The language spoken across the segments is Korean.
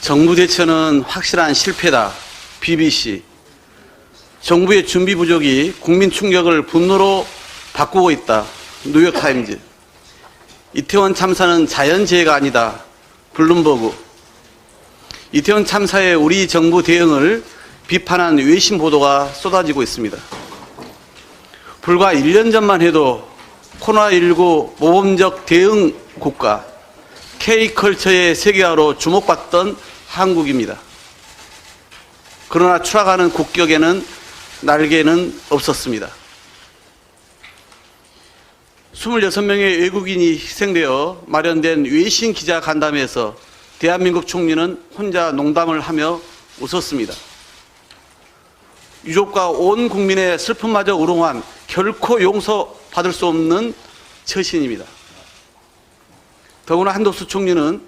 정부 대처는 확실한 실패다. BBC. 정부의 준비 부족이 국민 충격을 분노로 바꾸고 있다. 뉴욕타임즈. 이태원 참사는 자연재해가 아니다. 블룸버그. 이태원 참사에 우리 정부 대응을 비판한 외신 보도가 쏟아지고 있습니다. 불과 1년 전만 해도 코로나19 모범적 대응 국가 K컬처의 세계화로 주목받던 한국입니다. 그러나 추락하는 국격에는 날개는 없었습니다. 26명의 외국인이 희생되어 마련된 외신 기자 간담회에서 대한민국 총리는 혼자 농담을 하며 웃었습니다. 유족과 온 국민의 슬픔마저 우롱한 결코 용서받을 수 없는 처신입니다. 더구나 한덕수 총리는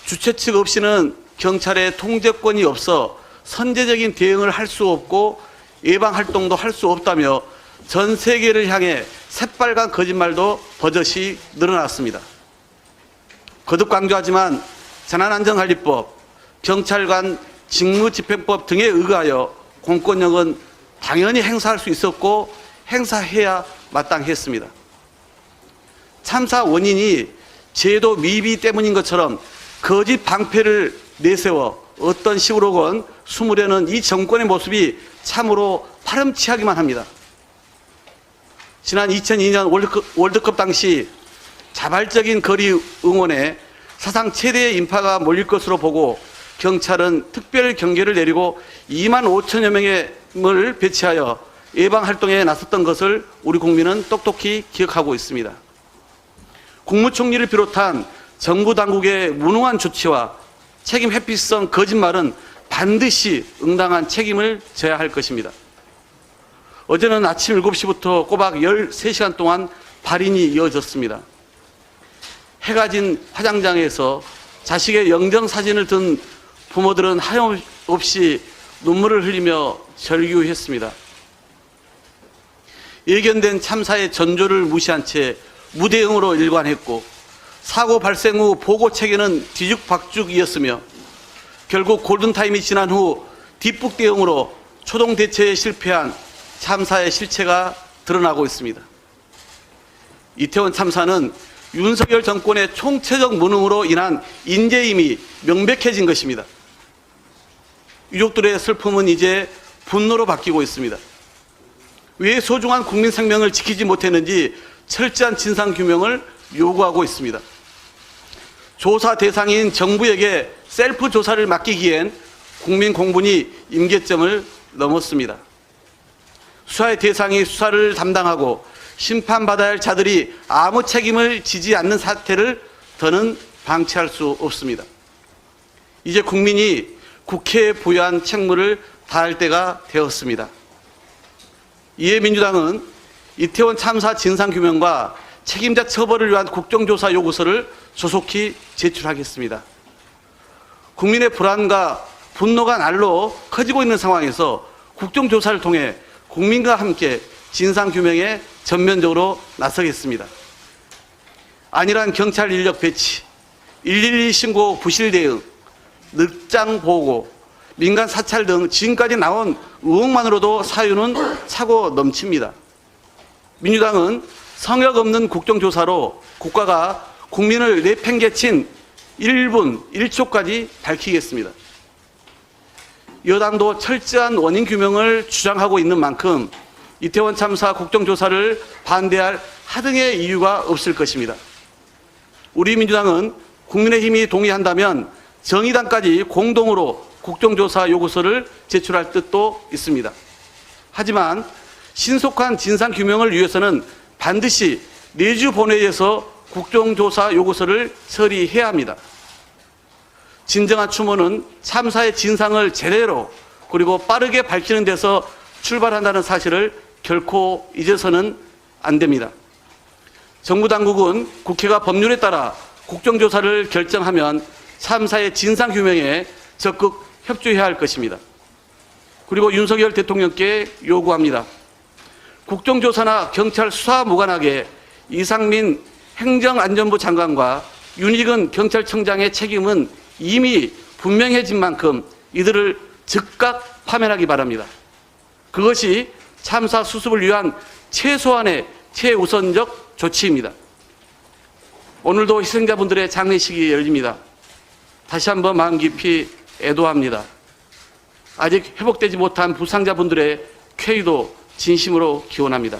주최 측 없이는 경찰의 통제권이 없어 선제적인 대응을 할 수 없고 예방활동도 할 수 없다며 전 세계를 향해 새빨간 거짓말도 버젓이 늘어났습니다. 거듭 강조하지만 재난안전관리법, 경찰관 직무집행법 등에 의거하여 공권력은 당연히 행사할 수 있었고 행사해야 마땅했습니다. 참사 원인이 제도 미비 때문인 것처럼 거짓 방패를 내세워 어떤 식으로건 숨으려는 이 정권의 모습이 참으로 파렴치하기만 합니다. 지난 2002년 월드컵 당시 자발적인 거리 응원에 사상 최대의 인파가 몰릴 것으로 보고 경찰은 특별 경계를 내리고 2만 5천여 명을 배치하여 예방활동에 나섰던 것을 우리 국민은 똑똑히 기억하고 있습니다. 국무총리를 비롯한 정부 당국의 무능한 조치와 책임 회피성 거짓말은 반드시 응당한 책임을 져야 할 것입니다. 어제는 아침 7시부터 꼬박 13시간 동안 발인이 이어졌습니다. 해가 진 화장장에서 자식의 영정사진을 든 부모들은 하염없이 눈물을 흘리며 절규했습니다. 예견된 참사의 전조를 무시한 채 무대응으로 일관했고 사고 발생 후 보고 체계는 뒤죽박죽이었으며 결국 골든타임이 지난 후 뒷북 대응으로 초동 대처에 실패한 참사의 실체가 드러나고 있습니다. 이태원 참사는 윤석열 정권의 총체적 무능으로 인한 인재임이 명백해진 것입니다. 유족들의 슬픔은 이제 분노로 바뀌고 있습니다. 왜 소중한 국민 생명을 지키지 못했는지 철저한 진상규명을 요구하고 있습니다. 조사 대상인 정부에게 셀프 조사를 맡기기엔 국민 공분이 임계점을 넘었습니다. 수사의 대상이 수사를 담당하고 심판받아야 할 자들이 아무 책임을 지지 않는 사태를 더는 방치할 수 없습니다. 이제 국민이 국회에 부여한 책무를 다할 때가 되었습니다. 이에 민주당은 이태원 참사 진상규명과 책임자 처벌을 위한 국정조사 요구서를 조속히 제출하겠습니다. 국민의 불안과 분노가 날로 커지고 있는 상황에서 국정조사를 통해 국민과 함께 진상규명에 전면적으로 나서겠습니다. 안일한 경찰 인력 배치, 112 신고 부실 대응, 늑장 보고, 민간 사찰 등 지금까지 나온 의혹만으로도 사유는 차고 넘칩니다. 민주당은 성역 없는 국정조사로 국가가 국민을 내팽개친 1분 1초까지 밝히겠습니다. 여당도 철저한 원인 규명을 주장하고 있는 만큼 이태원 참사 국정조사를 반대할 하등의 이유가 없을 것입니다. 우리 민주당은 국민의힘이 동의한다면 정의당까지 공동으로 국정조사 요구서를 제출할 뜻도 있습니다. 하지만 신속한 진상규명을 위해서는 반드시 내주 본회의에서 국정조사 요구서를 처리해야 합니다. 진정한 추모는 참사의 진상을 제대로 그리고 빠르게 밝히는 데서 출발한다는 사실을 결코 잊어서는 안 됩니다. 정부 당국은 국회가 법률에 따라 국정조사를 결정하면 참사의 진상규명에 적극 협조해야 할 것입니다. 그리고 윤석열 대통령께 요구합니다. 국정조사나 경찰 수사와 무관하게 이상민 행정안전부 장관과 윤익은 경찰청장의 책임은 이미 분명해진 만큼 이들을 즉각 파면하기 바랍니다. 그것이 참사 수습을 위한 최소한의 최우선적 조치입니다. 오늘도 희생자분들의 장례식이 열립니다. 다시 한번 마음 깊이 애도합니다. 아직 회복되지 못한 부상자분들의 쾌유도 진심으로 기원합니다.